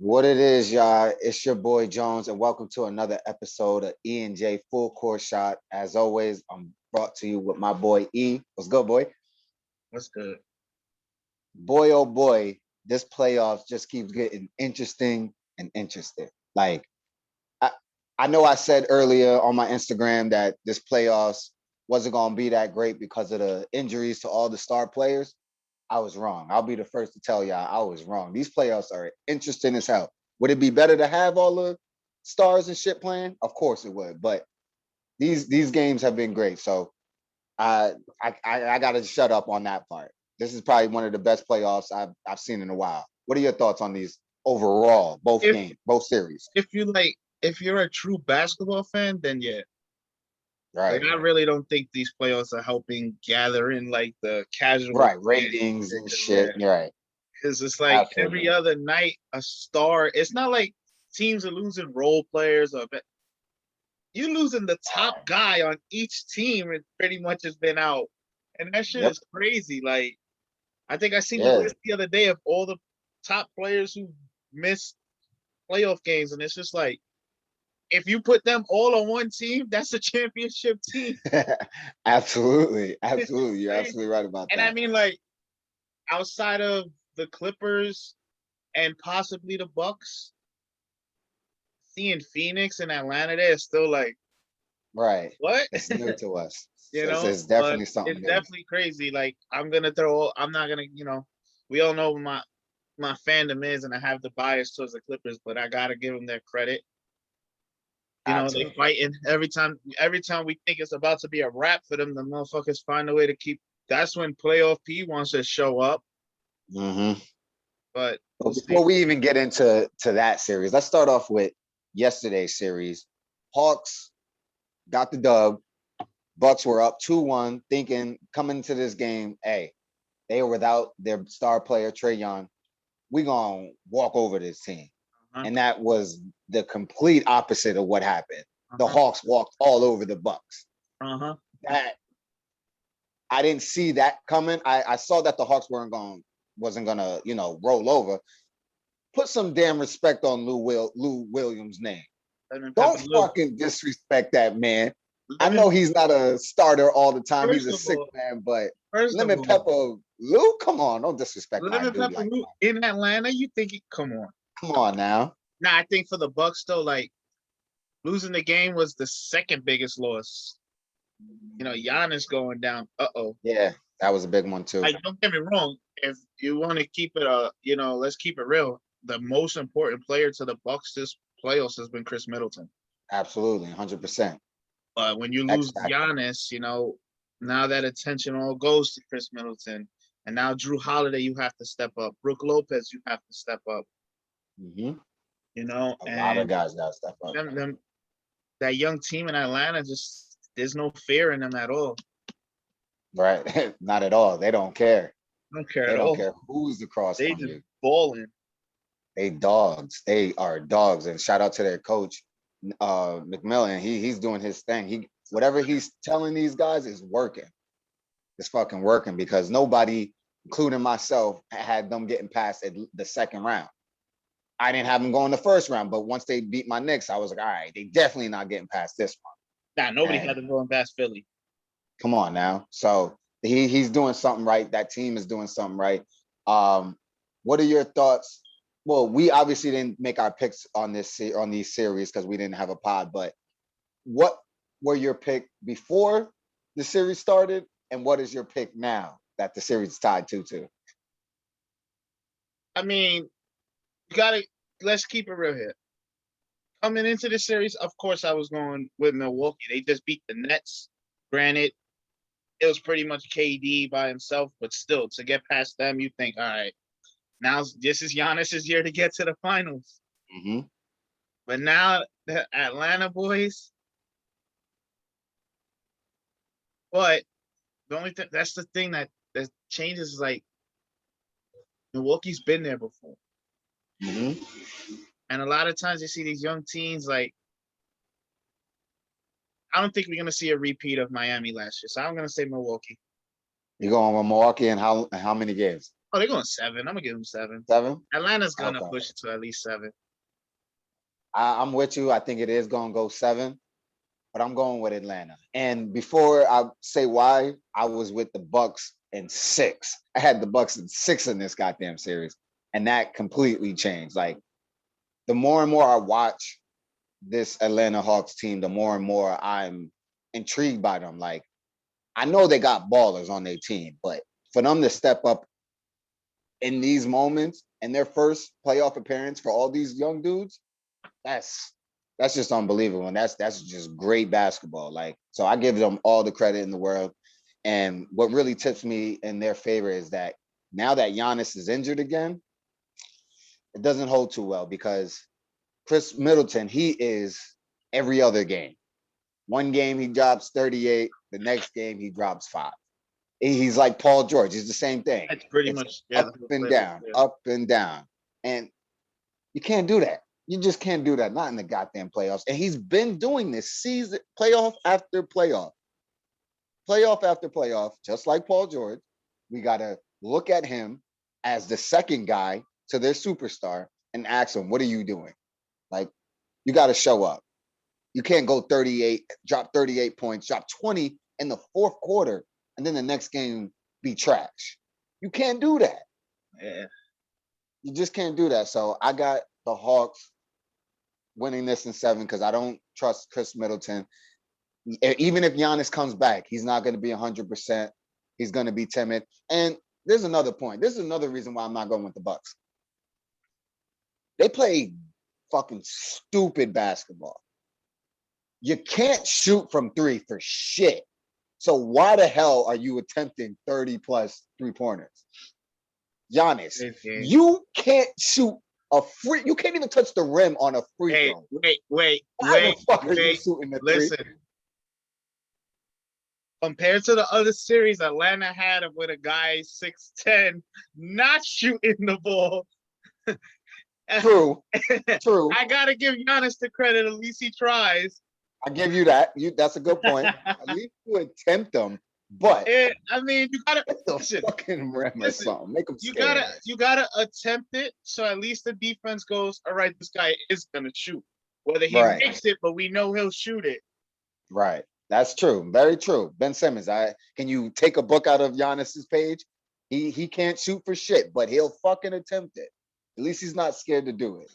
What it is, y'all? It's your boy Jones, and welcome to another episode of E and J Full Court Shot. As always, I'm brought to you with my boy E. What's good, boy? What's good? Boy, oh boy, this playoffs just keeps getting interesting and interesting. Like I, I know I said earlier on my Instagram that this playoffs wasn't gonna be that great because of the injuries to all the star players. I was wrong. I'll be the first to tell y'all I was wrong. These playoffs are interesting as hell. Would it be better to have all the stars and shit playing? Of course it would. But these games have been great. So I gotta shut up on that part. This is probably one of the best playoffs I've seen in a while. What are your thoughts on these overall, both If games, both series? if you're a true basketball fan, then yeah. Like Right. I really don't think these playoffs are helping gather in like the casual Right. Ratings and shit. yeah. You're right. Because it's like every Absolutely. other night a star. It's not like teams are losing role players you losing the top guy on each team and pretty much has been out. And that shit Yep. is crazy. Like I think I seen the Yeah. list the other day of all the top players who missed playoff games, and it's just like if you put them all on one team, that's a championship team. Absolutely. It's just Absolutely. You're crazy. absolutely right about And I that. mean, like outside of the Clippers and possibly the Bucks, seeing Phoenix and Atlanta there is still like Right. what? It's new to us. you know, It's but definitely something it's new. definitely crazy. Like I'm not gonna, we all know my fandom is, and I have the bias towards the Clippers, but I gotta give them their credit. They Absolutely. fighting every time we think it's about to be a wrap for them, the motherfuckers find a way to keep. That's when playoff P wants to show up, Hmm. but But we'll see. before we even get into that series, let's start off with yesterday's series. Hawks got the dub. Bucks were up 2-1, thinking coming into this game, hey, they were without their star player Trae Young. We gonna walk over this team. Uh-huh, And that was the complete opposite of what happened. The uh-huh, Hawks walked all over the Bucks. uh-huh. That I didn't see that coming. I saw that the Hawks wasn't gonna, roll over. Put some damn respect on Lou Williams' name. Lemon pepper Don't Lou. fucking disrespect that man. I Lemon. know he's not a starter all the time. He's First a of six all, man, but first of Lemon all, Pepper Lou, come on, don't disrespect my Lemon dude pepper like Lou that. in Atlanta. You think? Come on. Come on now. Nah, I think for the Bucks though, like losing the game was the second biggest loss. Giannis going down. Uh-oh. Yeah, that was a big one too. Like, don't get me wrong. If you want to keep it, let's keep it real. The most important player to the Bucks this playoffs has been Chris Middleton. Absolutely, 100%. But when you X lose factor. Giannis, now that attention all goes to Chris Middleton, and now Drew Holiday, you have to step up. Brooke Lopez, you have to step up. Hmm. A lot of And guys got to step up. them that young team in Atlanta just there's no fear in them at all. Right? Not at all. They don't care. I don't care They at don't all. care who's across They from just you. balling. They dogs. They are dogs. And shout out to their coach, McMillan. He's doing his thing. Whatever he's telling these guys is working. It's fucking working because nobody, including myself, had them getting past the second round. I didn't have them going the first round, but once they beat my Knicks, I was like, all right, they definitely not getting past this Nah, one. nobody had And them going past Philly. come on now. So he's doing something right. That team is doing something right. Um, what are your thoughts? Well, we obviously didn't make our picks on these series because we didn't have a pod. But what were your pick before the series started, and what is your pick now that the series is tied 2-2? I mean, you gotta let's keep it real here. Coming into the series, of course, I was going with Milwaukee. They just beat the Nets. Granted, it was pretty much KD by himself, but still, to get past them, you think, all right, now this is Giannis's year to get to the finals. Mm-hmm. But now the Atlanta boys, but the only thing that's the thing that changes is like Milwaukee's been there before. Mm-hmm. And a lot of times you see these young teams like I don't think we're gonna see a repeat of Miami last year. So I'm gonna say Milwaukee. You going with Milwaukee and how many games? Oh, they're going 7. I'm gonna give them 7. 7? Atlanta's gonna Okay. push it to at least 7. I'm with you. I think it is gonna go 7, but I'm going with Atlanta. And before I say why, I was with the Bucks in 6. I had the Bucks in 6 in this goddamn series, and that completely changed. Like the more and more I watch this Atlanta Hawks team, the more and more I'm intrigued by them. Like I know they got ballers on their team, but for them to step up in these moments and their first playoff appearance for all these young dudes, that's just unbelievable. And that's just great basketball. Like, so I give them all the credit in the world. And what really tips me in their favor is that now that Giannis is injured again, it doesn't hold too well because Chris Middleton, he is every other game. One game he drops 38, the next game he drops 5. He's like Paul George. He's the same thing. That's pretty It's much up and down, up and down. And you can't do that. You just can't do that. Not in the goddamn playoffs. And he's been doing this season, playoff after playoff, playoff after playoff, just like Paul George. We got to look at him as the second guy to their superstar and ask him, what are you doing? Like, you got to show up. You can't go 38, drop 38 points, drop 20 in the fourth quarter, and then the next game be trash. You can't do that. Yeah. You just can't do that. So I got the Hawks winning this in 7 because I don't trust Chris Middleton. Even if Giannis comes back, he's not going to be 100%. He's going to be timid. And there's another point. This is another reason why I'm not going with the Bucks. They play fucking stupid basketball. You can't shoot from 3 for shit. So why the hell are you attempting 30 plus 3-pointers? Giannis, you can't shoot a free. You can't even touch the rim on a free throw. Wait. Why the fuck are you shooting the 3? Listen. Compared to the other series Atlanta had with a guy 6'10", not shooting the ball. True. I gotta give Giannis the credit. At least he tries. I give you that. That's a good point. At least you attempt them, but I mean, you gotta the fucking rim or something. Make them scared. You gotta attempt it. So at least the defense goes, all right, this guy is gonna shoot. Whether he makes it, but we know he'll shoot it. Right. That's true. Very true. Ben Simmons. Can you take a book out of Giannis's page? He can't shoot for shit, but he'll fucking attempt it. At least he's not scared to do it.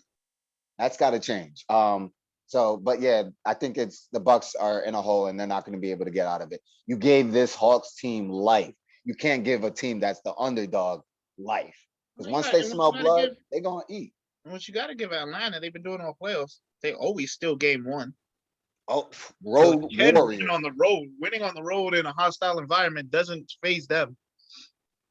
That's got to change. But yeah, I think it's the Bucks are in a hole and they're not going to be able to get out of it. You gave this Hawks team life. You can't give a team that's the underdog life because once they smell blood, they're gonna eat. And what you got to give Atlanta, they've been doing all playoffs. They always still game 1. Oh, road warriors. Winning on the road in a hostile environment doesn't faze them.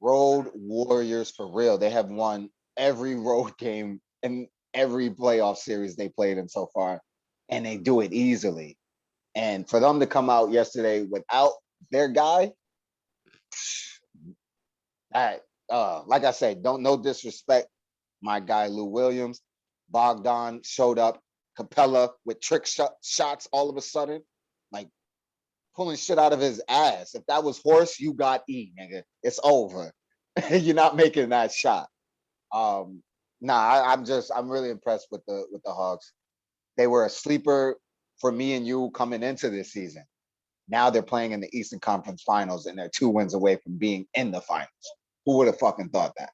Road warriors for real. They have won every road game in every playoff series they played in so far, and they do it easily. And for them to come out yesterday without their guy, like I said, no disrespect, my guy Lou Williams, Bogdan showed up. Capella with trick shots all of a sudden, like pulling shit out of his ass. If that was horse, you got E, nigga. It's over. You're not making that shot. I'm really impressed with the Hawks. They were a sleeper for me and you coming into this season. Now they're playing in the Eastern Conference Finals and they're 2 wins away from being in the finals. Who would have fucking thought that?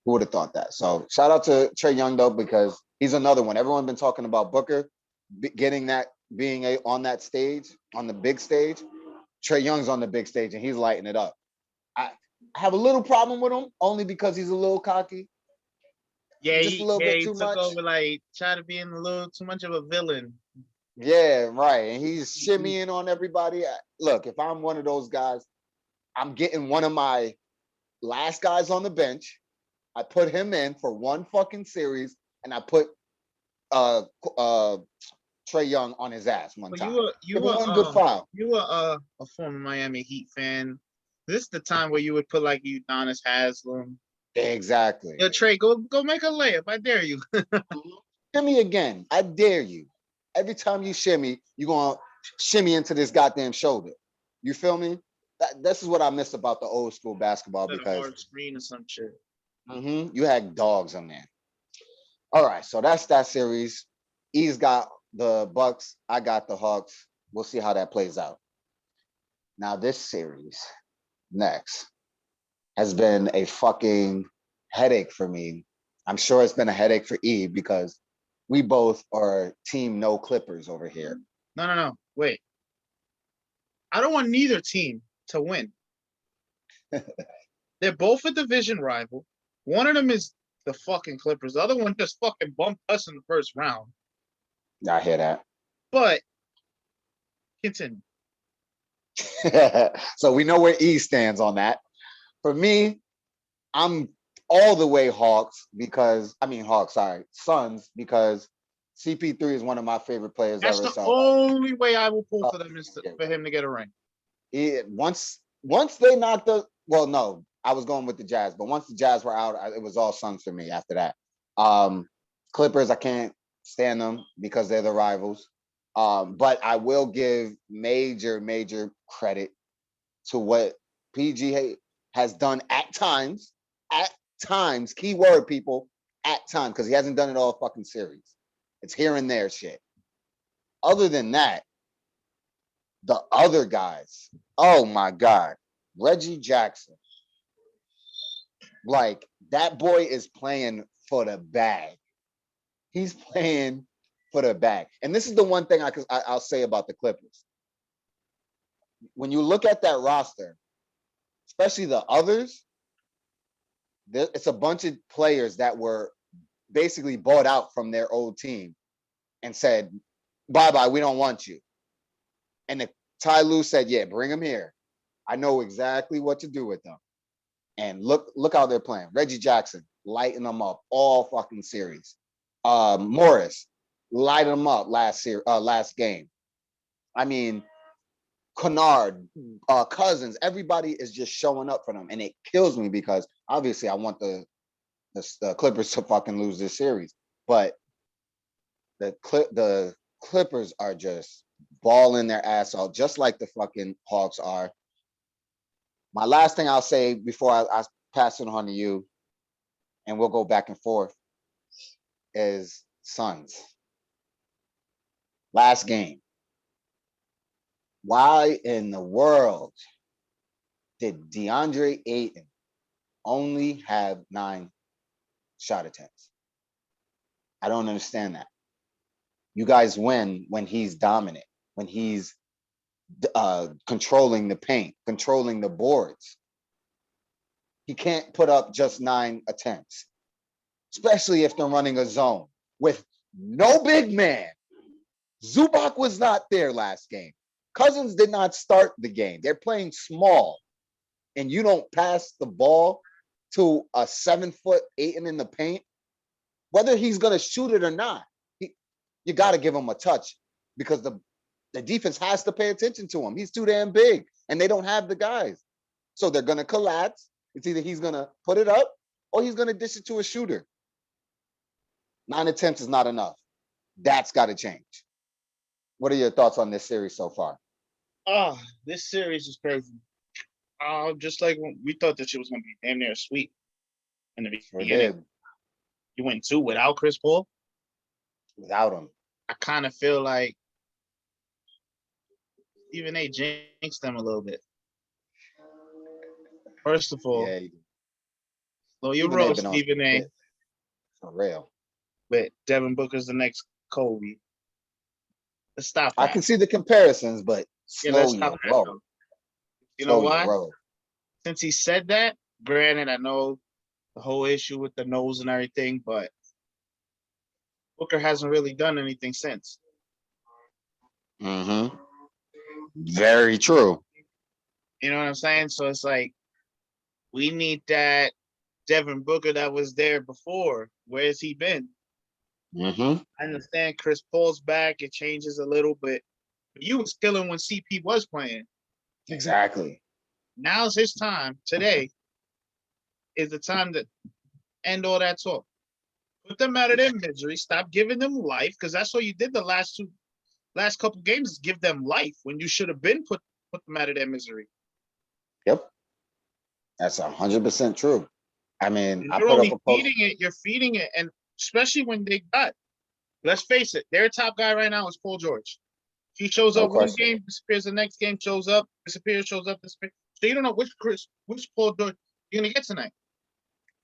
Who would have thought that? So shout out to Trae Young though, because he's another one. Everyone's been talking about Booker getting that, being on that stage, on the big stage. Trae Young's on the big stage and he's lighting it up. I have a little problem with him only because he's a little cocky. Yeah, just a little bit too much. Over, like trying to be a little too much of a villain. Yeah, right. And he's shimmying on everybody. Look, if I'm one of those guys, I'm getting one of my last guys on the bench. I put him in for one fucking series, and I put Trae Young on his ass one time. You were a former Miami Heat fan. This is the time where you would put like Udonis Haslem. Exactly. Yo, Trae, go make a layup. I dare you. Shimmy again. I dare you. Every time you shimmy, you're gonna shimmy into this goddamn shoulder. You feel me? This is what I miss about the old school basketball To the because hard screen or some shit. you had dogs on there. All right, so that's that series. E's got the Bucks. I got the Hawks. We'll see how that plays out. Now, this series next has been a fucking headache for me. I'm sure it's been a headache for E because we both are team no Clippers over here. No. Wait. I don't want neither team to win. They're both a division rival. One of them is the fucking Clippers. The other one just fucking bumped us in the first round. I hear that. But continue. So we know where E stands on that. For me, I'm all the way Suns, because CP3 is one of my favorite players That's ever. the So only way I will pull for them is for him to get a ring. once they knocked no, I was going with the Jazz, but once the Jazz were out, it was all Suns for me after that. Clippers, I can't stand them because they're the rivals. But I will give major credit to what PG has done at times, keyword people, at times, because he hasn't done it all fucking series. It's here and there shit. Other than that, the other guys, oh my God, Reggie Jackson. Like, that boy is playing for the bag. He's playing for the bag. And this is the one thing I'll say about the Clippers. When you look at that roster, especially the others, it's a bunch of players that were basically bought out from their old team and said, bye-bye, we don't want you. And Ty Lue said, yeah, bring them here. I know exactly what to do with them. And look how they're playing. Reggie Jackson, lighting them up all fucking series. Morris, lighting them up last game. I mean, Kennard, Cousins, everybody is just showing up for them. And it kills me because obviously I want the Clippers to fucking lose this series. But the Clippers are just balling their ass off, just like the fucking Hawks are. My last thing I'll say before I pass it on to you, and we'll go back and forth, is Suns. Last game. Why in the world did DeAndre Ayton only have 9 shot attempts? I don't understand that. You guys win when he's dominant, when he's controlling the paint, controlling the boards. He can't put up just 9 attempts, especially if they're running a zone with no big man. Zubac was not there last game. Cousins did not start the game. They're playing small, and you don't pass the ball to a 7-foot Ayton in the paint, whether he's going to shoot it or not. You got to give him a touch because the defense has to pay attention to him. He's too damn big, and they don't have the guys. So they're going to collapse. It's either he's going to put it up or he's going to dish it to a shooter. 9 attempts is not enough. That's got to change. What are your thoughts on this series so far? This series is crazy. Just like when we thought that shit was going to be damn near sweet in the beginning. You went 2 without Chris Paul? Without him. I kind of feel like Stephen A. jinxed them a little bit. First of all, slow your roll, Stephen A. For real. But Devin Booker's the next Kobe. Let's stop that. I can see the comparisons, but slow your roll. You know why? Since he said that, granted, I know the whole issue with the nose and everything, but Booker hasn't really done anything since. Mm-hmm. Very true. You know what I'm saying? So it's like, we need that Devin Booker that was there before. Where has he been? Mm-hmm. I understand Chris Paul's back. It changes a little bit. But you was killing when CP was playing. Exactly. Now's his time. Today is the time to end all that talk. Put them out of their misery. Stop giving them life, because that's what you did the last couple games, is give them life when you should have been put them out of their misery. Yep. That's 100% true. I mean, And I you're put up only a post. feeding it. You're feeding it, and especially when they got. Let's face it, their top guy right now is Paul George. He shows No up one question. game, disappears the next game, shows up, disappears, shows up, disappears. So you don't know which Paul George you're gonna get tonight.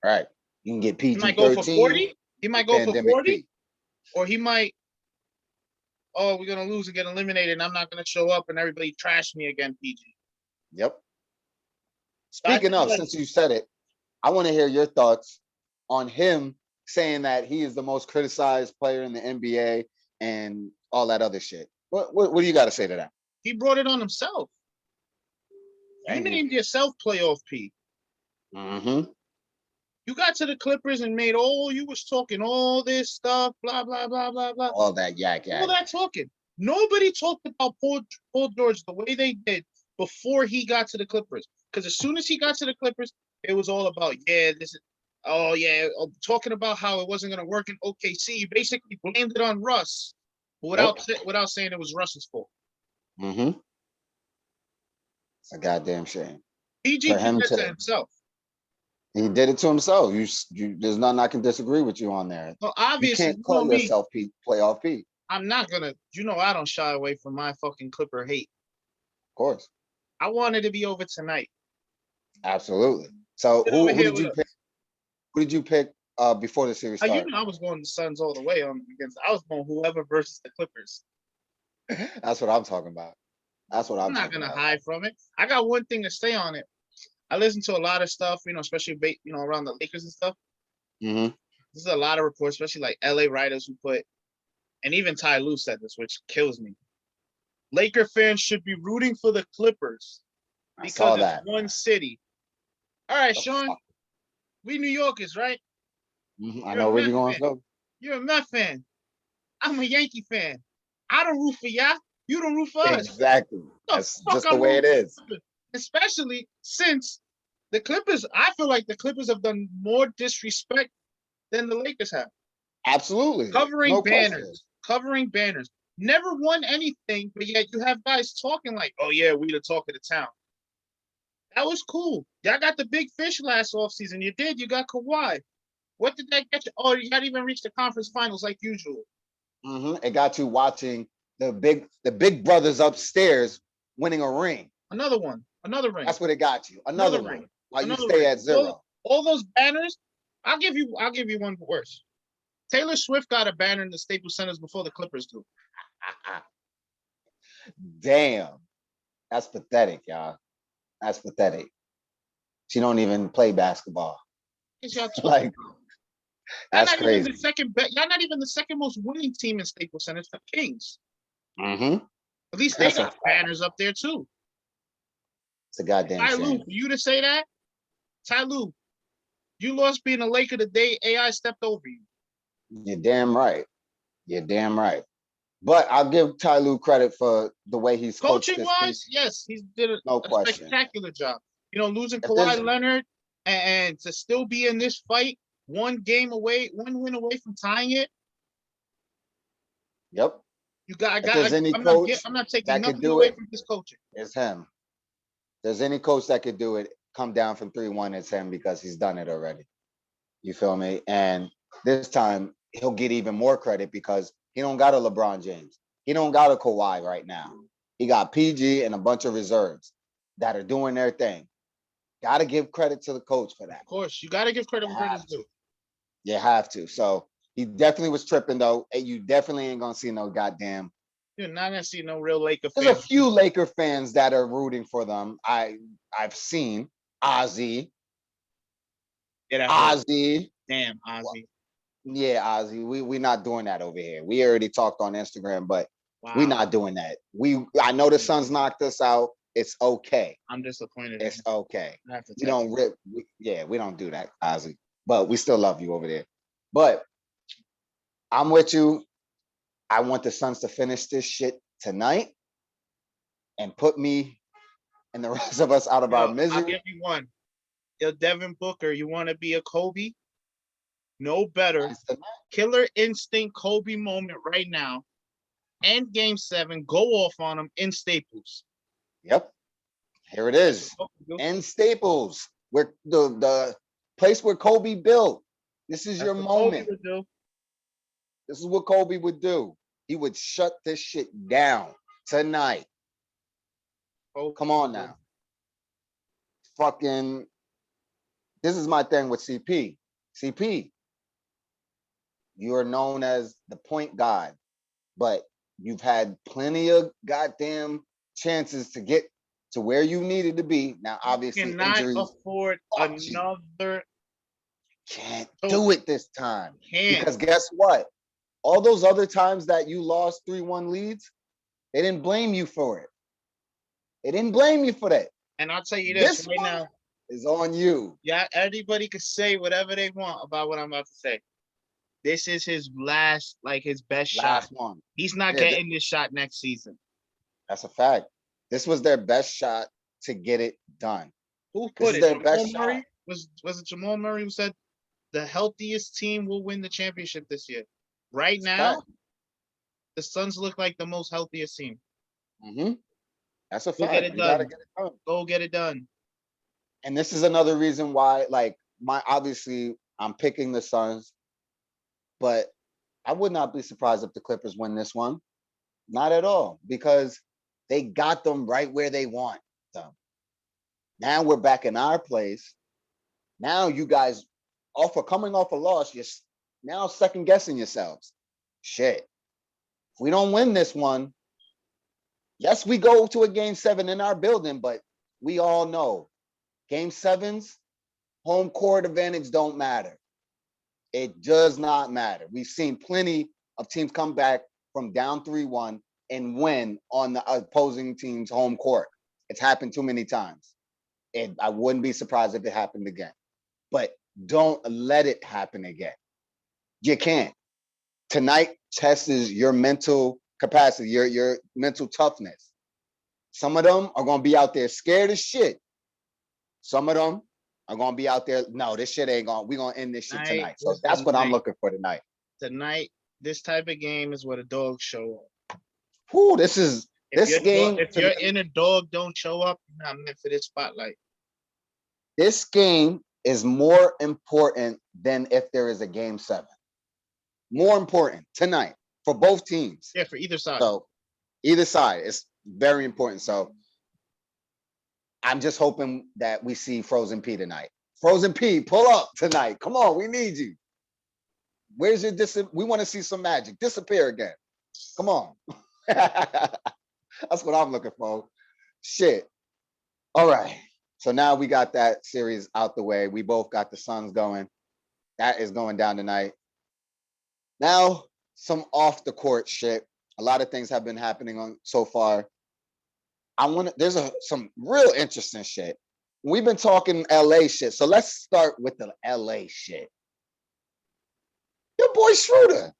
Right. You can get He PG might go for 13, 40. He might go for pandemic 40, P. or he might. Oh, we're gonna lose and get eliminated, and I'm not gonna show up, and everybody trash me again, PG. Yep. So I Speaking think of, like since you said it, I want to hear your thoughts on him saying that he is the most criticized player in the NBA and all that other shit. What do you got to say to that? he brought it on himself. You Thank you. named yourself playoff P. Mm-hmm. You got to the Clippers and made you was talking all this stuff, blah, blah, blah, blah, blah. All that yak All yak. that talking. Nobody talked about Paul George the way they did before he got to the Clippers. Because as soon as he got to the Clippers, it was all about, talking about how it wasn't going to work in OKC. You basically blamed it on Russ without saying it was Russ's fault. Mm-hmm. It's a goddamn shame. PG For did him that to to, himself. he did it to himself. There's nothing I can disagree with you on there. So You obviously, can't call me, yourself playoff P. I'm not going to, I don't shy away from my fucking Clipper hate. Of course. I wanted to be over tonight. Absolutely. So Get over who here did with you us. pick? Who did you pick before the series started? I was going the Suns all the way on against. I was going whoever versus the Clippers. That's what I'm talking about. That's what I'm I'm not talking gonna about. hide from it. I got one thing to say on it. I listen to a lot of stuff, especially around the Lakers and stuff. Mm-hmm. There's a lot of reports, especially like LA writers who put, and even Ty Lue said this, which kills me. Laker fans should be rooting for the Clippers I saw because it's that. one city. All right, The Sean, fuck? we New Yorkers, right? I You're a know where Met you're going to fan. go. You're a Met fan. I'm a Yankee fan. I don't root for y'all. You don't root for us. Exactly. That's Fuck just the I'm way it rooting is. for? Especially since the Clippers, I feel like the Clippers have done more disrespect than the Lakers have. Absolutely. Covering No question. banners, covering banners. Never won anything, but yet you have guys talking like, oh yeah, we the talk of the town. That was cool. Y'all got the big fish last offseason. You did. You got Kawhi. What did that get you? Oh, you got to even reach the conference finals like usual. It got you watching the big brothers upstairs winning a ring. Another one. Another ring. That's what it got you. Another one. ring. While Another you stay ring. at 0. All those banners. I'll give you one worse. Taylor Swift got a banner in the Staples Centers before the Clippers do. Damn. That's pathetic, y'all. That's pathetic. She don't even play basketball. Like, that's crazy. Y'all not even the second most winning team in Staples Center. It's the Kings. Mm-hmm. At least they got banners up there too. It's a goddamn Ty shame. Lue, for you to say that, Ty Lue, you lost being a Laker the day AI stepped over you. You're damn right. You're damn right. But I'll give Ty Lue credit for the way he's coaching wise. Yes, he did a spectacular job. Losing Kawhi Leonard and to still be in this fight, one win away from tying it. Yep. I'm not taking nothing away from this coaching. It's him. If there's any coach that could do it, come down from 3-1, it's him because he's done it already. You feel me? And this time he'll get even more credit because he don't got a LeBron James. He don't got a Kawhi right now. He got PG and a bunch of reserves that are doing their thing. Got to give credit to the coach for that. Of course, you got to give credit where it's due. You have to. So he definitely was tripping though. And you definitely ain't gonna see no goddamn. You're not gonna see no real Laker fans. There's a few Laker fans that are rooting for them. I've seen Ozzy. Ozzy. Damn, Ozzy. Yeah, Ozzy. We not doing that over here. We already talked on Instagram, but we're not doing that. I know the Suns knocked us out. It's okay. I'm disappointed. It's okay. We don't rip. We don't do that, Ozzy. But we still love you over there. But I'm with you. I want the Suns to finish this shit tonight and put me and the rest of us out of our misery. I'll give you one. Yo, Devin Booker, you want to be a Kobe? No better. Killer instinct Kobe moment right now. End game 7. Go off on him in Staples. Yep. Here it is. In Staples, where the place where Kobe built. This is your That's what Kobe moment. would do. This is what Kobe would do. He would shut this shit down tonight. Kobe Come on would do. now. Fucking, this is my thing with CP. CP, you are known as the point guard, but you've had plenty of goddamn chances to get to where you needed to be. Now, obviously, Cannot injuries afford fucked you. another. Can't Oh, do it this time. Can't. Because guess what? All those other times that you lost 3-1 leads, they didn't blame you for it. They didn't blame you for that. And I'll tell you this This right one now. is on you. Yeah, everybody can say whatever they want about what I'm about to say. This is his last, like his best shot. Last one. He's not Yeah, getting this shot next season. That's a fact. This was their best shot to get it done. Who This put is it? their Jamal best Murray? shot. Was it Jamal Murray who said the healthiest team will win the championship this year? Right It's now, fact. the Suns look like the most healthiest team. Mm-hmm. That's a Go get fact. it You gotta done. get it done. Go get it done. And this is another reason why, like, obviously I'm picking the Suns, but I would not be surprised if the Clippers win this one. Not at all, because they got them right where they want them. Now we're back in our place. Now you guys, coming off a loss, you're now second guessing yourselves. Shit. If we don't win this one, yes, we go to a game 7 in our building, but we all know game 7s, home court advantage don't matter. It does not matter. We've seen plenty of teams come back from down 3-1 and win on the opposing team's home court. It's happened too many times. And I wouldn't be surprised if it happened again. But don't let it happen again. You can't. Tonight tests your mental capacity, your mental toughness. Some of them are going to be out there scared as shit. Some of them are going to be out there, no, this shit ain't going, we're going to end this shit tonight. So that's what I'm looking for tonight. Tonight, this type of game is what a dog show up. Whew, this game. If your inner dog don't show up, you're not meant for this spotlight. This game is more important than if there is a game 7. More important tonight for both teams. Yeah, for either side. So either side is very important. So I'm just hoping that we see Frozen P tonight. Frozen P, pull up tonight. Come on, we need you. Where's your we want to see some magic. Disappear again. Come on. That's what I'm looking for. Shit. All right. So now we got that series out the way. We both got the Suns going. That is going down tonight. Now, some off the court shit. A lot of things have been happening on so far. There's some real interesting shit. We've been talking LA shit. So let's start with the LA shit. Your boy Schroeder,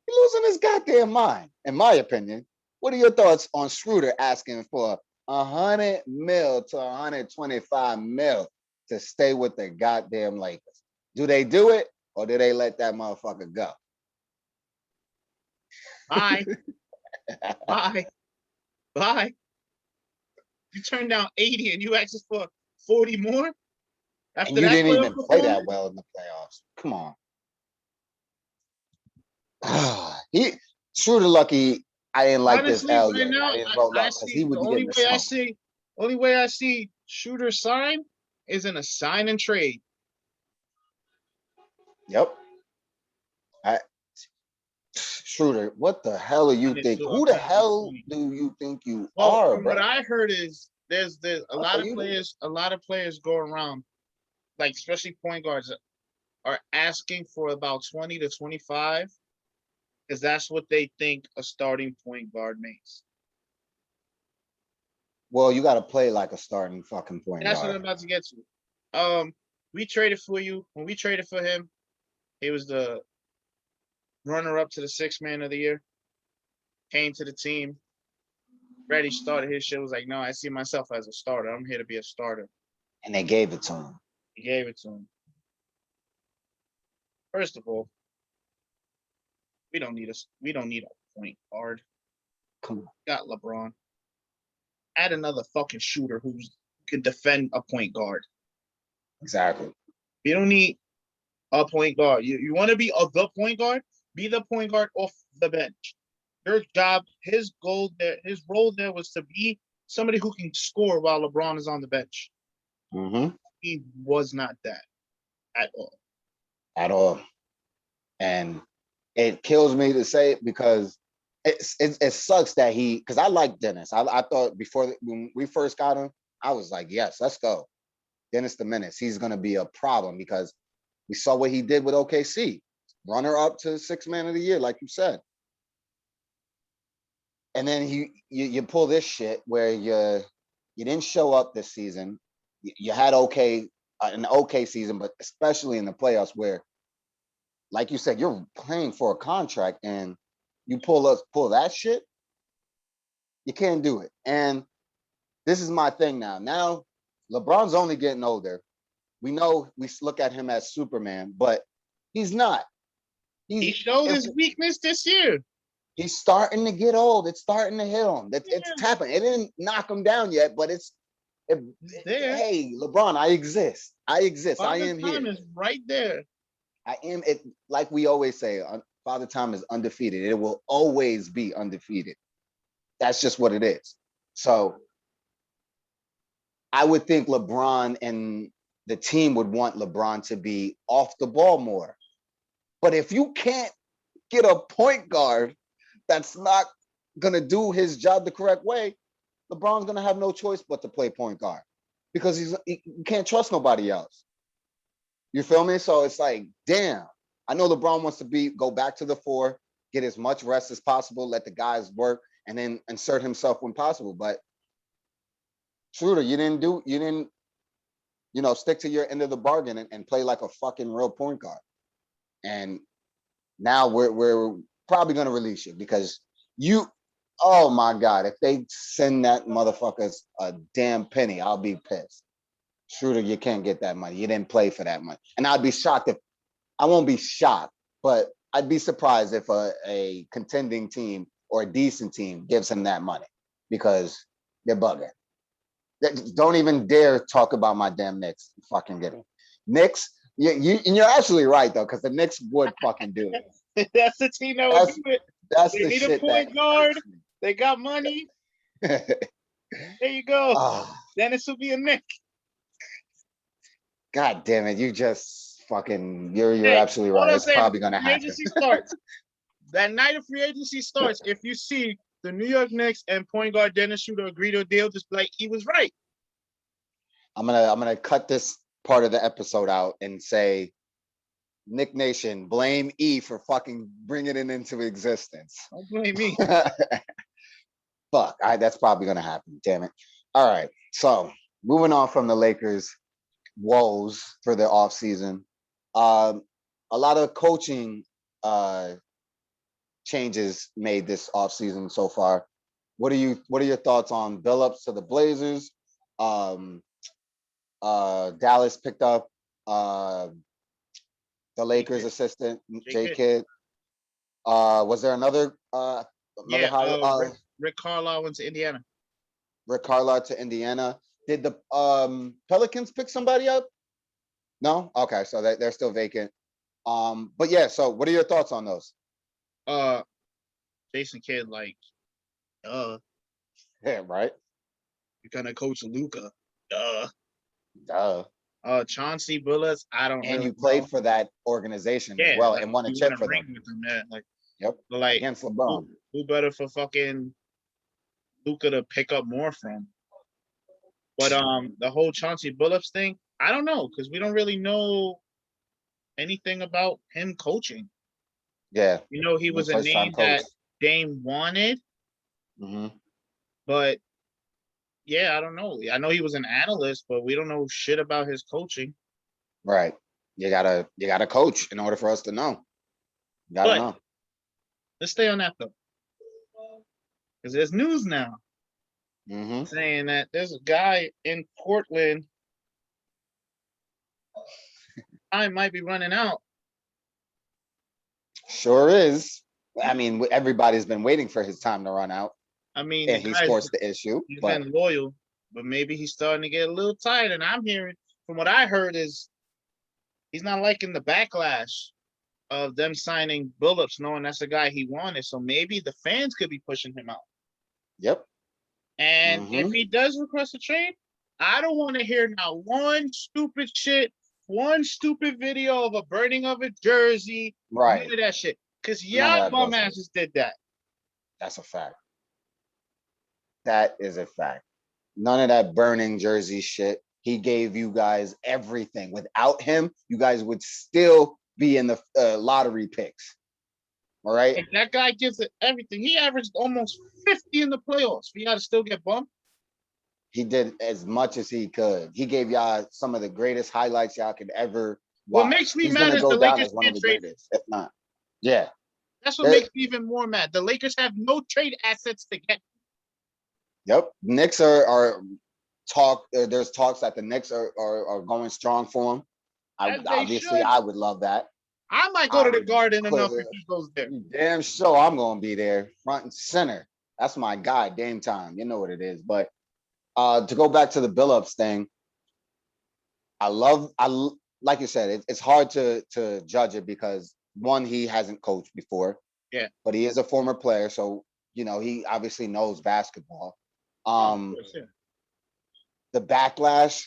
he's losing his goddamn mind, in my opinion. What are your thoughts on Schroeder asking for 100 mil to 125 mil to stay with the goddamn Lakers? Do they do it or do they let that motherfucker go? Bye. Bye. Bye. You turned down 80 and you asked for 40 more? After and you didn't even play that well in the playoffs. Come on. Schroeder lucky I didn't like Honestly, this L right yet. now, I didn't roll up because he would be getting the smoke. Only way I see Schroeder sign is in a sign and trade. Yep. Schroeder, what the hell are you think? Who the hell do you think you are, bro? What I heard is there's a lot of players go around, like especially point guards, are asking for about 20 to 25 because that's what they think a starting point guard makes. Well, you got to play like a starting fucking point guard. That's what I'm about to get to. We traded for you. When we traded for him, he was the runner-up to the 6th man of the year. Came to the team. Ready started his shit. Was like, no, I see myself as a starter. I'm here to be a starter. And they gave it to him. He gave it to him. First of all, we don't need a point guard. Come on. Got LeBron. Add another fucking shooter who's could defend a point guard. Exactly. You don't need a point guard. You want to be the point guard? Be the point guard off the bench. Your job, his goal there, his role there was to be somebody who can score while LeBron is on the bench. Mm-hmm. He was not that at all. At all. And it kills me to say it because it sucks that because I like Dennis. I thought when we first got him, I was like, yes, let's go. Dennis the Menace. He's going to be a problem because we saw what he did with OKC. Runner up to 6th man of the year, like you said. And then you pull this shit where you didn't show up this season. You had an okay season, but especially in the playoffs where, like you said, you're playing for a contract and you pull that shit, you can't do it. And this is my thing now. Now, LeBron's only getting older. We know we look at him as Superman, but he's not. He showed his weakness this year. He's starting to get old. It's starting to hit him. It's tapping. It didn't knock him down yet, but it's there. Hey, LeBron, I exist. I exist. I am here. Time is right there. I am it. Like we always say, Father Time is undefeated. It will always be undefeated. That's just what it is. So I would think LeBron and the team would want LeBron to be off the ball more. But if you can't get a point guard that's not going to do his job the correct way, LeBron's going to have no choice but to play point guard because he can't trust nobody else. You feel me? So it's like, damn. I know LeBron wants to go back to the 4, get as much rest as possible, let the guys work, and then insert himself when possible. But Schroeder, you didn't stick to your end of the bargain and play like a fucking real point guard. And now we're probably gonna release you because oh my God, if they send that motherfucker a damn penny, I'll be pissed. Schroeder, you can't get that money. You didn't play for that money. And I'd be shocked I won't be shocked, but I'd be surprised if a contending team or a decent team gives him that money because they're bugging. Don't even dare talk about my damn Knicks. Fucking get it. Knicks, you're absolutely right though, because the Knicks would fucking do it. That's the team that would do it. That's they the need shit. A point guard. They got money. There you go. Dennis will be a Knick. God damn it! You just fucking. You're absolutely right. It's probably gonna happen. Agency starts. That night of free agency starts. If you see the New York Knicks and point guard Dennis Schroeder agree to a deal, just like he was right. I'm gonna cut this part of the episode out and say, Knick Nation, blame E for fucking bringing it into existence. Don't blame me. Fuck, that's probably gonna happen. Damn it. All right, so moving on from the Lakers' woes for the offseason. A lot of coaching changes made this offseason so far. What are your thoughts on Billups to the Blazers? Dallas picked up the Lakers assistant, J Kidd. Was there another hire? Rick Carlisle went to Indiana. Rick Carlisle to Indiana. Did the Pelicans pick somebody up? No? Okay, so they're still vacant. But yeah, so what are your thoughts on those? Jason Kidd, yeah, right. You're gonna coach Luka, Duh. Chauncey Billups, I don't. And you played for that organization as well, and won a chip for them. With them, man. Yep. Against LeBron. Who better for fucking Luka to pick up more from? But the whole Chauncey Billups thing, I don't know because we don't really know anything about him coaching. Yeah. He was a name that Dame wanted. Mm-hmm. But yeah, I don't know. I know he was an analyst, but we don't know shit about his coaching. Right. You gotta coach in order for us to know. You gotta know. Let's stay on that though. Because there's news now. Mm-hmm. Saying that there's a guy in Portland. Time might be running out. Sure is. I mean, everybody's been waiting for his time to run out. I mean, and he's forced the issue. He's been loyal. but maybe he's starting to get a little tired. And I'm hearing from what I heard is he's not liking the backlash of them signing Billups, knowing that's the guy he wanted. So maybe the fans could be pushing him out. Yep. And if Hmm. he does request a trade, I don't want to hear now one stupid shit, one stupid video of a burning of a jersey, none Right. of that shit. Because None of y'all that bum bullshit. asses did that. That's a fact. That is a fact. None of that burning jersey shit. He gave you guys everything. Without him, you guys would still be in the lottery picks. All right. If that guy gives it everything, he averaged almost 50 in the playoffs. For y'all to still get bumped. He did as much as he could. He gave y'all some of the greatest highlights y'all could ever What watch. makes me He's mad gonna is the go down Lakers as one of can't the trade him. greatest, if not. Yeah. That's what That- makes me even more mad. The Lakers have no trade assets to get. Yep. Knicks are there's talks that the Knicks are going strong for him. As they Obviously should. I would love that. I might go I to the would Garden enough clear, if he goes there. damn sure I'm gonna be there front and center. That's my guy, Dame Time. You know what it is. But to go back to the Billups thing, like you said, it's hard to judge it because one, he hasn't coached before, Yeah. but he is a former player, so you know he obviously knows basketball. Of course, yeah. The backlash,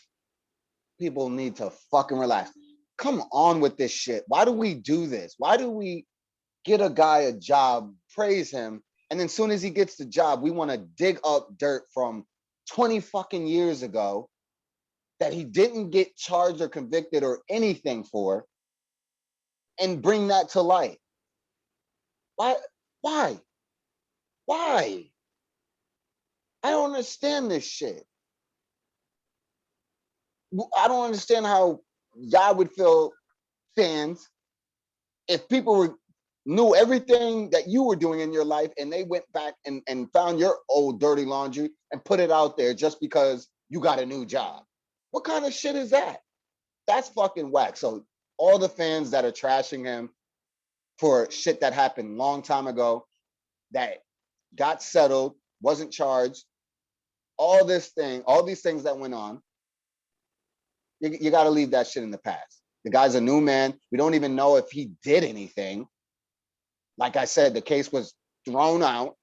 people need to fucking relax. Come on with this shit. Why do we do this? Why do we get a guy a job, praise him, and then as soon as he gets the job, we want to dig up dirt from 20 fucking years ago that he didn't get charged or convicted or anything for and bring that to light? Why? Why? Why? I don't understand this shit. I don't understand how y'all would feel, fans, if people knew everything that you were doing in your life and they went back and found your old dirty laundry and put it out there just because you got a new job. What kind of shit is that? That's fucking whack. So all the fans that are trashing him for shit that happened long time ago, that got settled, wasn't charged, all these things that went on, you got to leave that shit in the past. The guy's a new man. We don't even know if he did anything. Like I said, the case was thrown out.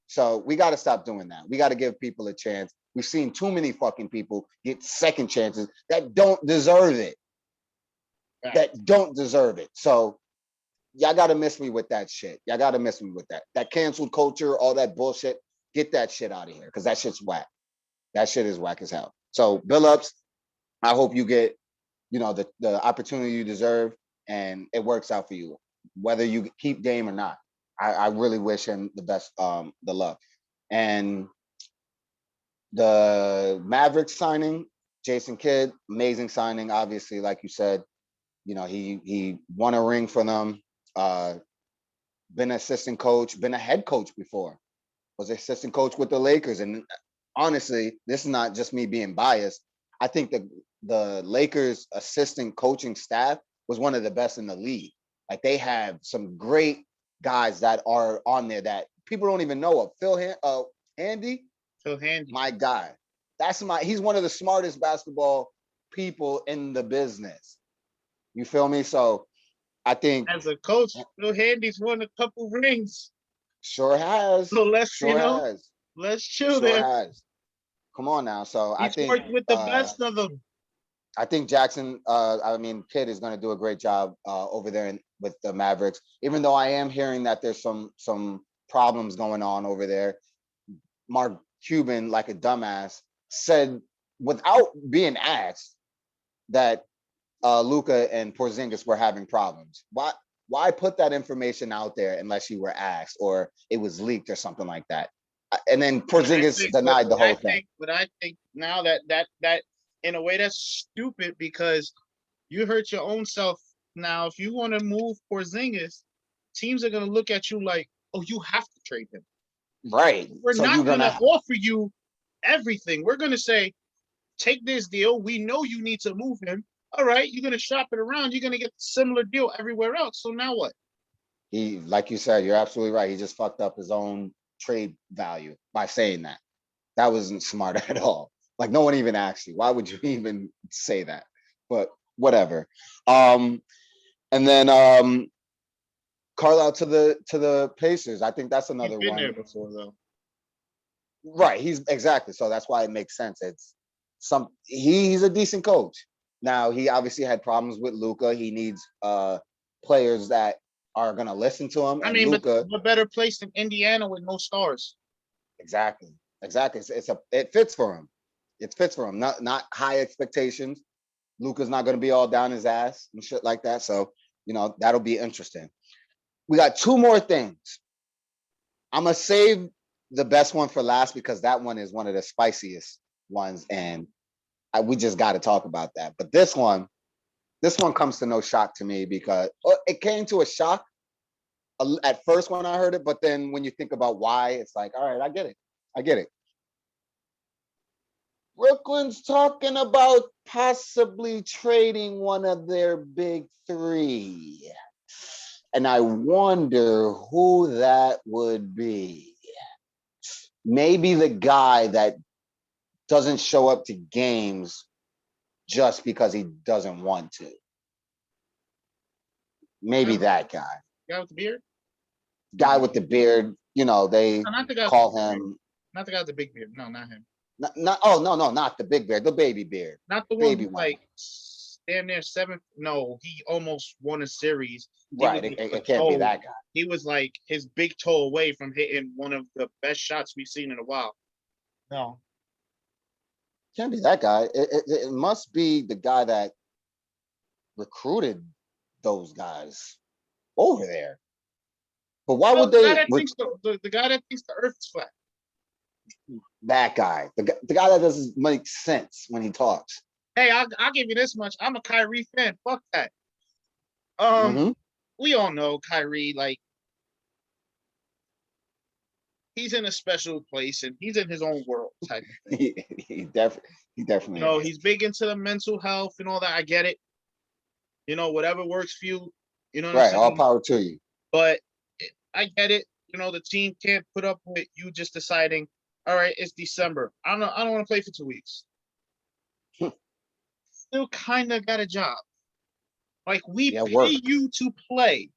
So we got to stop doing that. We got to give people a chance. We've seen too many fucking people get second chances that don't deserve it. Right. That don't deserve it. So y'all got to miss me with that shit. Y'all got to miss me with that. That canceled culture, all that bullshit. Get that shit out of here because that shit's whack. That shit is whack as hell. So Billups, I hope you get, the opportunity you deserve and it works out for you, whether you keep Dame or not. I really wish him the best, the luck. And the Mavericks signing, Jason Kidd, amazing signing. Obviously, like you said, he won a ring for them. Been an assistant coach, been a head coach before. Was assistant coach with the Lakers. And honestly, this is not just me being biased. I think the Lakers assistant coaching staff was one of the best in the league. Like they have some great guys that are on there that people don't even know of. Handy, Phil Handy. my guy. He's one of the smartest basketball people in the business. You feel me? So I think As a coach, Phil Handy's won a couple rings. sure has. So let's, Sure has. let's chill Sure there. has. Come on now. So I He's think worked with the best of them. I think Jackson, Kidd is going to do a great job over there with the Mavericks. Even though I am hearing that there's some problems going on over there. Mark Cuban, like a dumbass, said without being asked that Luka and Porzingis were having problems. Why put that information out there unless you were asked or it was leaked or something like that? And then Porzingis denied the whole thing. But I think now that in a way that's stupid because you hurt your own self. Now, if you want to move Porzingis, teams are going to look at you like, oh, you have to trade him. Right. We're not going to offer you everything. We're going to say, take this deal. We know you need to move him. All right, you're going to shop it around. You're going to get a similar deal everywhere else. So now what? Like you said, you're absolutely right. He just fucked up his own trade value by saying that. That wasn't smart at all. Like no one even asked you. Why would you even say that? But whatever. Um, and then Carlisle to the Pacers. I think that's He's another been there one. before though. Right. He's exactly. So that's why it makes sense. It's he's a decent coach. Now he obviously had problems with Luca. He needs players that are gonna listen to him. I And mean, but Luca, what better place than Indiana with no stars? exactly. Exactly. It fits for him. It fits for him. Not high expectations. Luca's not gonna be all down his ass and shit like that. So, that'll be interesting. We got two more things. I'm gonna save the best one for last because that one is one of the spiciest ones, and we just got to talk about that. But this one comes to no shock to me because it came to a shock at first when I heard it, but then when you think about why, it's like, all right, I get it. I get it. Brooklyn's talking about possibly trading one of their big three. And I wonder who that would be. Maybe the guy that doesn't show up to games just because he doesn't want to. Maybe that guy. Guy with the beard? Guy with the beard, they No, not the guy. call him Not the guy with the big beard. No, not him. not oh no, not the big beard, the baby beard. Not the one Baby who's one. like damn near seventh. No, he almost won a series. Right. It can't be that guy. He was like his big toe away from hitting one of the best shots we've seen in a while. No. Can't be that guy. It must be the guy that recruited those guys over there. But why would the they? guy that thinks the guy that thinks the earth is flat. That guy, the guy that doesn't make sense when he talks. Hey, I'll give you this much. I'm a Kyrie fan. Fuck that. Mhm. We all know Kyrie, like he's in a special place and he's in his own world type of thing. He definitely. He's big into the mental health and all that. I get it. Whatever works for you. You know what Right. I'm All saying? power to you. But I get it. The team can't put up with you just deciding, all right, it's December. I don't want to play for 2 weeks. Still kind of got a job. Like we pay you to play.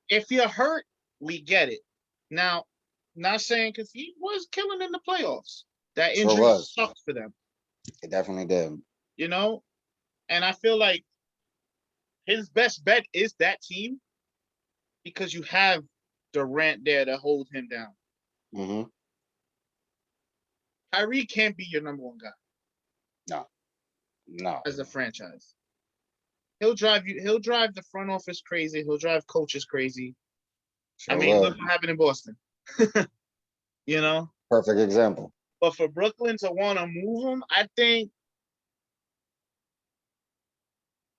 If you're hurt, we get it. Now, not saying because he was killing in the playoffs. That injury sucked for them. It definitely did. And I feel like his best bet is that team because you have Durant there to hold him down. Mm-hmm. Kyrie can't be your number one guy. No. As a franchise. He'll drive the front office crazy. He'll drive coaches crazy. Sure look what happened in Boston. Perfect example. But for Brooklyn to want to move him, I think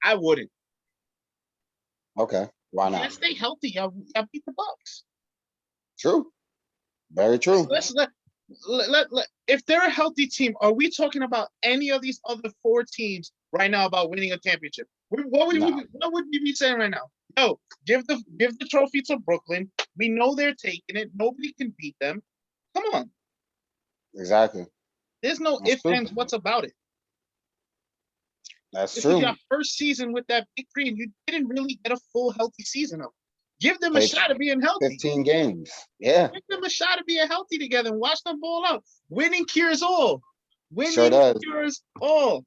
I wouldn't. Okay. Why not? Let's stay healthy. Y'all beat the Bucks. True. Very true. If they're a healthy team, are we talking about any of these other 4 teams right now about winning a championship? What would we be saying right now? No, give the trophy to Brooklyn. We know they're taking it. Nobody can beat them. Come on. Exactly. There's no ifs, ands, what's about it. That's true. This is your first season with that big three, and you didn't really get a full healthy season of it. Give them a shot of being healthy. 15 games. Yeah. Give them a shot of being healthy together and watch them ball out. Winning cures all. Cures all.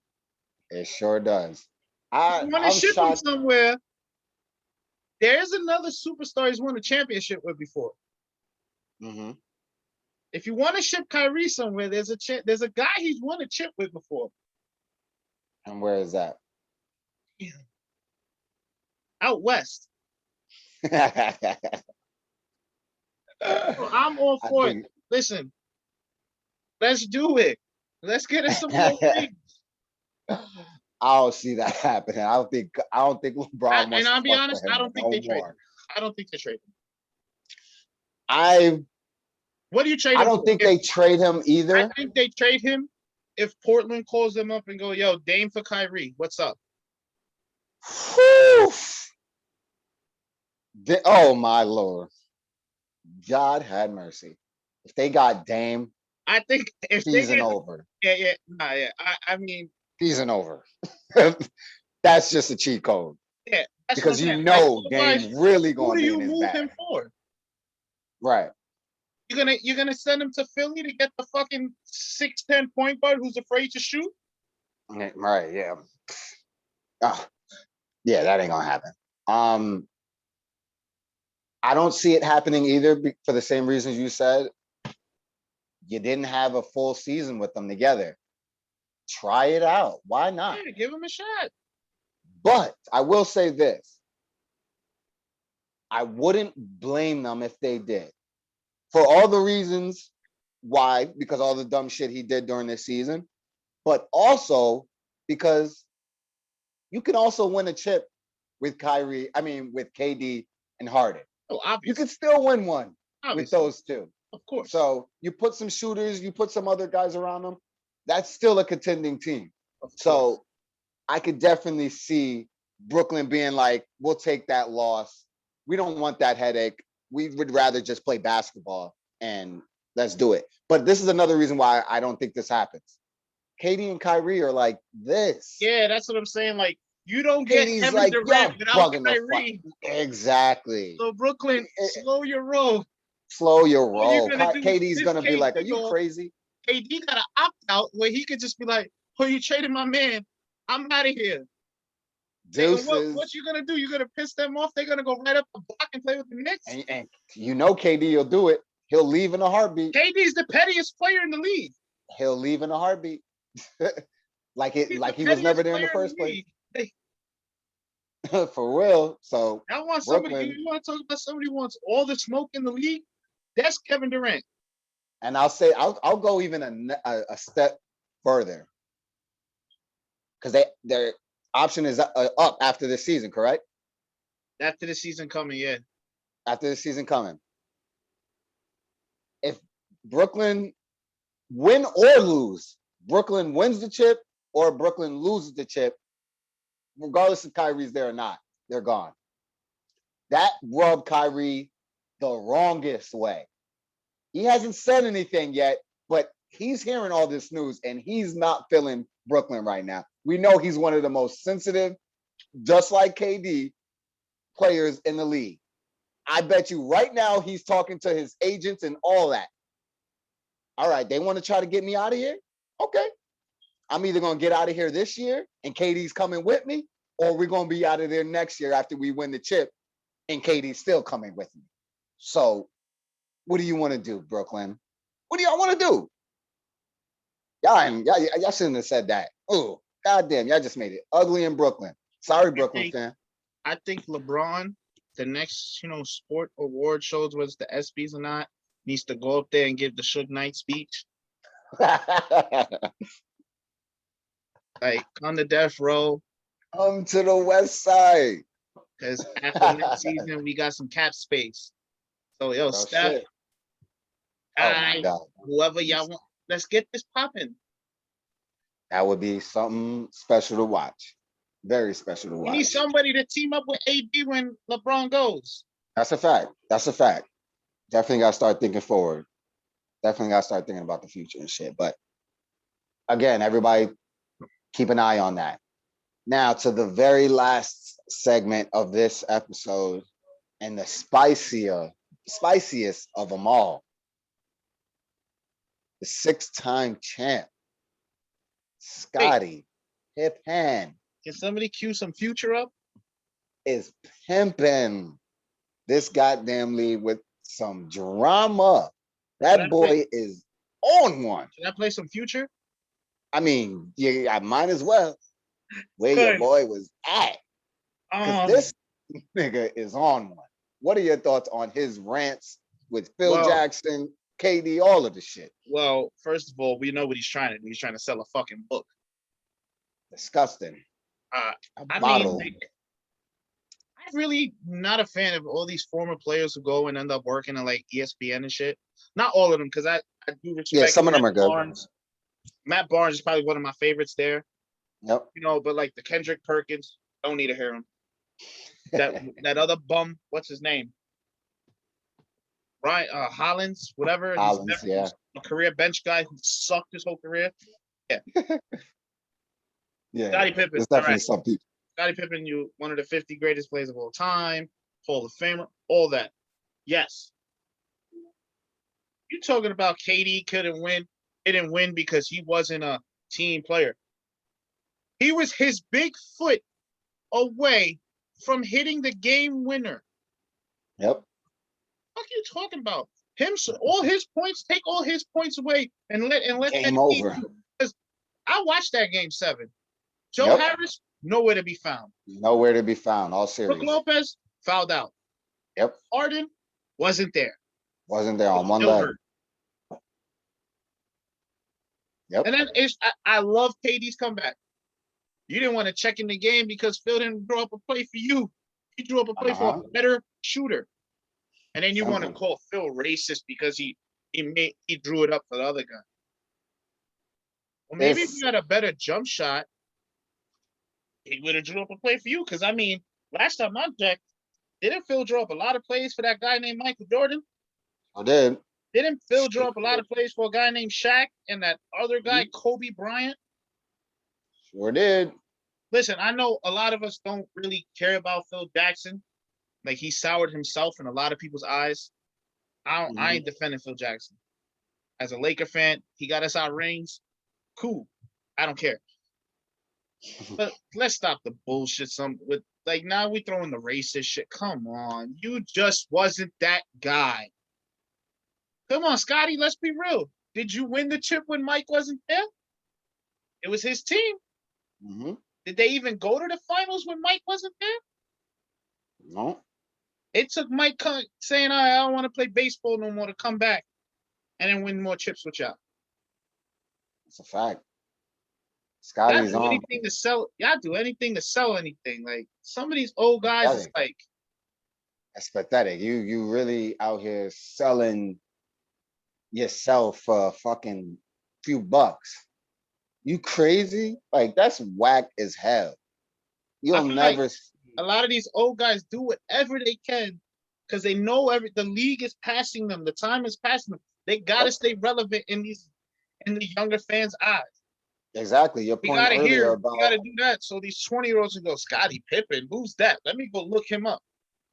It sure does. I want to ship him somewhere. There's another superstar he's won a championship with before. Mm-hmm. If you want to ship Kyrie somewhere, there's a guy he's won a chip with before. And where is that? Yeah. Out west. I'm all for it. Listen, let's do it. Let's get us some more things. I don't see that happening. I don't think LeBron. And I'll be honest, I don't think they trade him. I don't think they trade him. What do you trade him? I don't think they trade him either. I think they trade him if Portland calls them up and go, yo, Dame for Kyrie. What's up? Oh my Lord. God had mercy. If they got Dame, I think if they Season get, over. yeah, nah, yeah. I mean, Season over. That's just a cheat code yeah, that's what I'm because saying. Like, otherwise, Dame really who gonna do be you in his move bag. him for? Right. You're gonna send him to Philly to get the fucking 6'10" point guard who's afraid to shoot? Right. Yeah. Ah, yeah, that ain't gonna happen. I don't see it happening either for the same reasons you said. You didn't have a full season with them together. Try it out. Why not? Yeah, give him a shot. But I will say this. I wouldn't blame them if they did. For all the reasons why, because all the dumb shit he did during this season, but also because you can also win a chip with with KD and Harden. Oh, You obviously, can still win one with obviously, those two. of course. So you put some shooters, you put some other guys around them. That's still a contending team. Of course. So I could definitely see Brooklyn being like, we'll take that loss. We don't want that headache. We would rather just play basketball and let's do it. But this is another reason why I don't think this happens. KD and Kyrie are like this. Yeah, that's what I'm saying. Like, you don't get KD's Kevin like, Durant y'all without bugging the fuck. Kyrie. Exactly. So Brooklyn, slow your roll. Slow your All you're roll. gonna do is KD's piss gonna be like, are KD you off. crazy? KD got an opt out where he could just be like, "Oh, you traded my man. I'm out of here." Deuces. What you gonna do? You're gonna piss them off? They're gonna go right up the block and play with the Knicks. And you know KD will do it. He'll leave in a heartbeat. KD's the pettiest player in the league. He'll leave in a heartbeat. like He's he was never there in the first place. Hey, For real. So I want somebody. Brooklyn, You want to talk about somebody who wants all the smoke in the league? That's Kevin Durant. and I'll go even a step further because their option is up after this season, correct? After the season coming, yeah. After the season coming, if Brooklyn win or lose, Brooklyn wins the chip or Brooklyn loses the chip, regardless if Kyrie's there or not, they're gone. That rubbed Kyrie the wrongest way. He hasn't said anything yet, but he's hearing all this news and he's not feeling Brooklyn right now. We know he's one of the most sensitive, just like KD, players in the league. I bet you right now he's talking to his agents and all that. All right, they want to try to get me out of here? Okay. I'm either going to get out of here this year and KD's coming with me, or we're going to be out of there next year after we win the chip and KD's still coming with me. So what do you want to do, Brooklyn? What do y'all want to do? Y'all shouldn't have said that. Oh, goddamn, y'all just made it ugly in Brooklyn. Sorry, Brooklyn fan. I think LeBron, the next, sport award shows, whether it's the ESPYs or not, needs to go up there and give the Suge Knight speech. Like, on the death row. Come to the West Side. Because after next season, we got some cap space. So, yo, Steph, shit. Oh my God. whoever y'all want, let's get this popping. That would be something special to watch. Very special to watch. We need somebody to team up with AD when LeBron goes. That's a fact. That's a fact. Definitely got to start thinking forward. Definitely got to start thinking about the future and shit. But again, everybody keep an eye on that. Now to the very last segment of this episode and the spiciest of them all. The 6-time champ, Scottie Hip Hand. Can somebody cue some Future up? Is pimping this goddamn league with some drama. That boy is on one. Should I play some Future? I mean, yeah, I might as well. Where your boy was at. Because this nigga is on one. What are your thoughts on his rants with Phil Jackson, KD, all of the shit? Well, first of all, we know what he's trying to do. He's trying to sell a fucking book. Disgusting. I'm really not a fan of all these former players who go and end up working in like ESPN and shit. Not all of them, because I do respect. Yeah, some of them are good. Matt Barnes is probably one of my favorites there. Yep. But like the Kendrick Perkins, don't need to hear him. That other bum, what's his name? Brian Hollins, whatever. Collins, yeah. He's a career bench guy who sucked his whole career. Yeah, Yeah. Scottie Pippen. There's All definitely right, some people. Scottie Pippen, you one of the 50 greatest players of all time, Hall of Famer, all that. Yes. You talking about KD couldn't win? Didn't win because he wasn't a team player. He was his big foot away from hitting the game winner. Yep. What are you talking about? Him, all his points, take all his points away and let Game that over. Because I watched that game 7. Joe Yep. Harris, nowhere to be found. Nowhere to be found. All series. Brook Lopez fouled out. Yep. Harden wasn't there. Wasn't there on one Still leg. hurt. Yep. And then I love KD's comeback. You didn't want to check in the game because Phil didn't draw up a play for you. He drew up a play for a better shooter. And then you want to call Phil racist because he drew it up for the other guy. Well, maybe if you had a better jump shot, he would have drew up a play for you. Because I mean, last time I checked, didn't Phil draw up a lot of plays for that guy named Michael Jordan? I did. Didn't Phil draw up a lot of plays for a guy named Shaq and that other guy, Kobe Bryant? Sure did. Listen, I know a lot of us don't really care about Phil Jackson. Like, he soured himself in a lot of people's eyes. I ain't defending Phil Jackson. As a Laker fan, he got us our rings. Cool. I don't care. But let's stop the bullshit. Now we throwing the racist shit. Come on. You just wasn't that guy. Come on, Scotty, let's be real. Did you win the chip when Mike wasn't there? It was his team. Mm-hmm. Did they even go to the finals when Mike wasn't there? No. It took Mike saying, I don't want to play baseball no more to come back and then win more chips with y'all. It's a fact. Scotty's Y'all do on. anything to sell. Y'all do anything to sell anything. Like, some of these old guys is like. That's pathetic. You really out here selling yourself for a fucking few bucks. You crazy? Like, that's whack as hell. You'll never. A lot of these old guys do whatever they can because they know the league is passing them. The time is passing them. They gotta stay relevant in the younger fans' eyes. Exactly. Your point earlier about. You gotta do that. So these 20-year-olds can go, Scottie Pippen, who's that? Let me go look him up.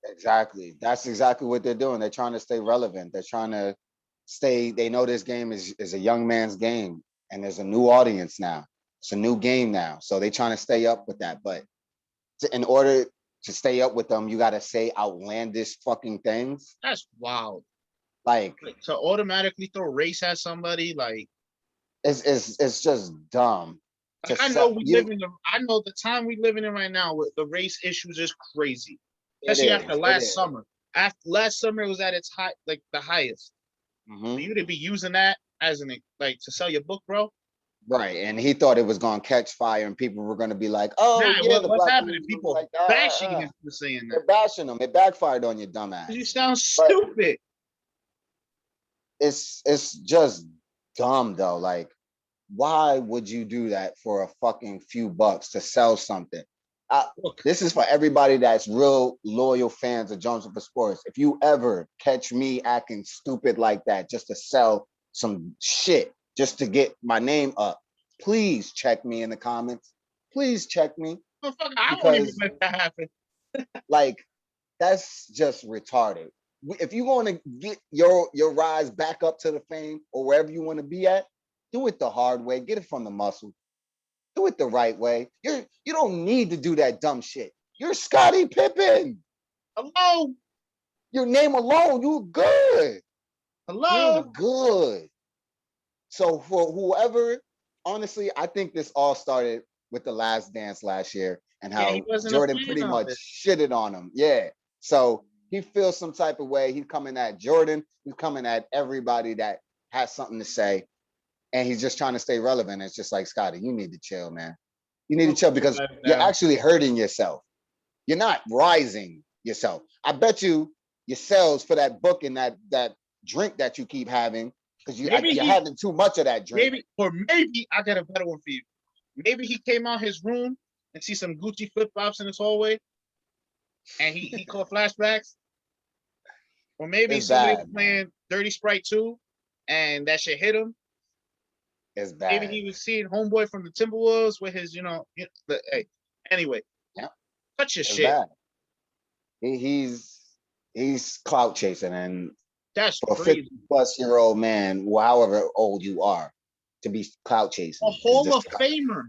Exactly. That's exactly what they're doing. They're trying to stay relevant. They're trying to stay. They know this game is a young man's game, and there's a new audience now. It's a new game now, so they're trying to stay up with that. But in order to stay up with them, you got to say outlandish fucking things. That's wild. Like to automatically throw race at somebody, like it's just dumb. I know I know the time we living in right now with the race issues is crazy. Especially after last summer. After last summer, it was at its high, like the highest. For you to be using that as to sell your book, bro. Right, and he thought it was gonna catch fire, and people were gonna be like, "Oh, what's happening? People like, bashing him for saying that. They're bashing him. It backfired on you, dumbass. You sound stupid. It's just dumb though. Like, why would you do that for a fucking few bucks to sell something? This is for everybody that's real loyal fans of Jones for Sports. If you ever catch me acting stupid like that just to sell some shit, just to get my name up, please check me in the comments. Please check me. I won't even let that happen. Like, that's just retarded. If you want to get your rise back up to the fame or wherever you want to be at, do it the hard way. Get it from the muscle. Do it the right way. You don't need to do that dumb shit. You're Scottie Pippen. Hello. Your name alone, you're good. Hello. You're good. So for whoever, honestly, I think this all started with The Last Dance last year and how Jordan pretty much shitted on him. Yeah. So he feels some type of way. He's coming at Jordan. He's coming at everybody that has something to say. And he's just trying to stay relevant. It's just like, Scotty, you need to chill, man. You need to chill because you're actually hurting yourself. You're not rising yourself. I bet you your sales for that book and that drink that you keep having, because you're having too much of that drink. Maybe I got a better one for you. Maybe he came out his room and see some Gucci flip-flops in his hallway, and he caught flashbacks. Or maybe It's somebody was bad, man. playing Dirty Sprite 2 and that shit hit him. It's Maybe bad. he was seeing homeboy from the Timberwolves with his, but hey, anyway, Yeah, cut your it's shit. bad. He's clout chasing, and That's for a crazy. 50-plus-year-old man, however old you are, to be clout chasing A is Hall of disgusting. Famer.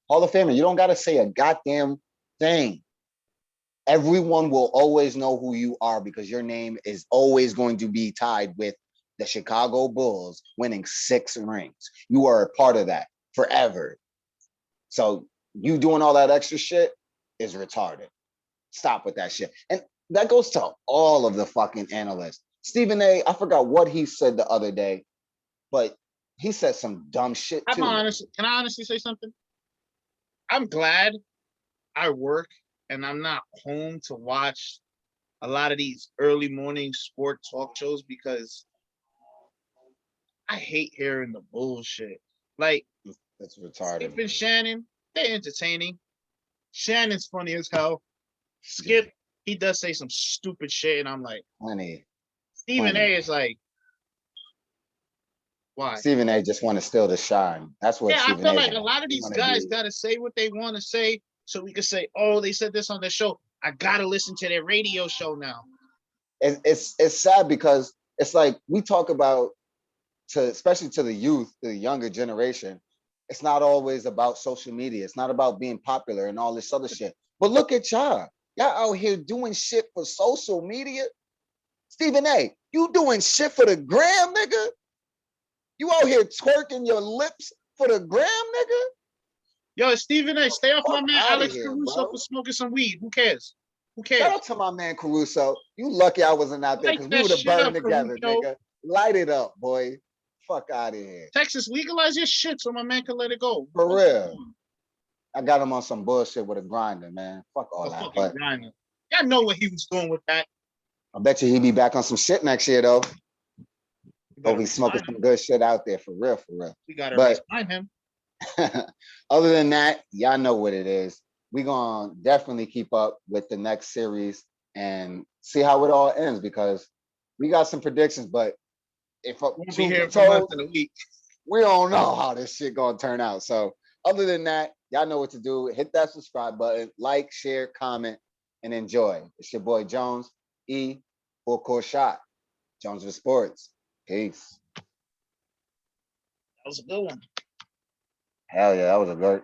Hall of Famer, you don't got to say a goddamn thing. Everyone will always know who you are because your name is always going to be tied with the Chicago Bulls winning 6 rings. You are a part of that forever. So you doing all that extra shit is retarded. Stop with that shit. And that goes to all of the fucking analysts. Stephen A, I forgot what he said the other day, but he said some dumb shit I'm too. honest. Can I honestly say something? I'm glad I work and I'm not home to watch a lot of these early morning sport talk shows because I hate hearing the bullshit. Like That's retarded. Skip and Shannon, they're entertaining. Shannon's funny as hell. Skip, he does say some stupid shit, and I'm like, Plenty. Stephen A is like, why? Stephen A just want to steal the shine. That's what Yeah, I Stephen feel A like a wants. lot of these guys got to say what they want to say so we can say, oh, they said this on their show. I got to listen to their radio show now. It's sad because it's like we talk about, especially to the youth, the younger generation, it's not always about social media. It's not about being popular and all this other shit. But look at y'all. Y'all out here doing shit for social media. Stephen A, you doing shit for the gram, nigga? You out here twerking your lips for the gram, nigga? Yo, Stephen A, stay off my Fuck man outta Alex here, Caruso bro. for smoking some weed. Who cares? Who Shout cares? out to my man Caruso. You lucky I wasn't out there Light because we that would have shit up, burned together, Caruso. nigga. Light it up, boy. Fuck out of here. Texas, legalize your shit so my man can let it go. For What's real. going on? I got him on some bullshit with a grinder, man. Fuck all A that. fucking But grinder. Y'all know what he was doing with that. I bet you he be back on some shit next year, though. We Hope gotta he's smoking re-sign some him. good shit out there, for real, for real. We gotta But re-sign him. other than that, y'all know what it is. We're gonna definitely keep up with the next series and see how it all ends because we got some predictions, but if Won't be truth be here from us told, in a week. we don't know how this shit gonna turn out. So other than that, y'all know what to do. Hit that subscribe button, like, share, comment, and enjoy. It's your boy Jones, E, Full Court Shot, Jones for Sports. Peace. That was a good one. Hell yeah, that was a great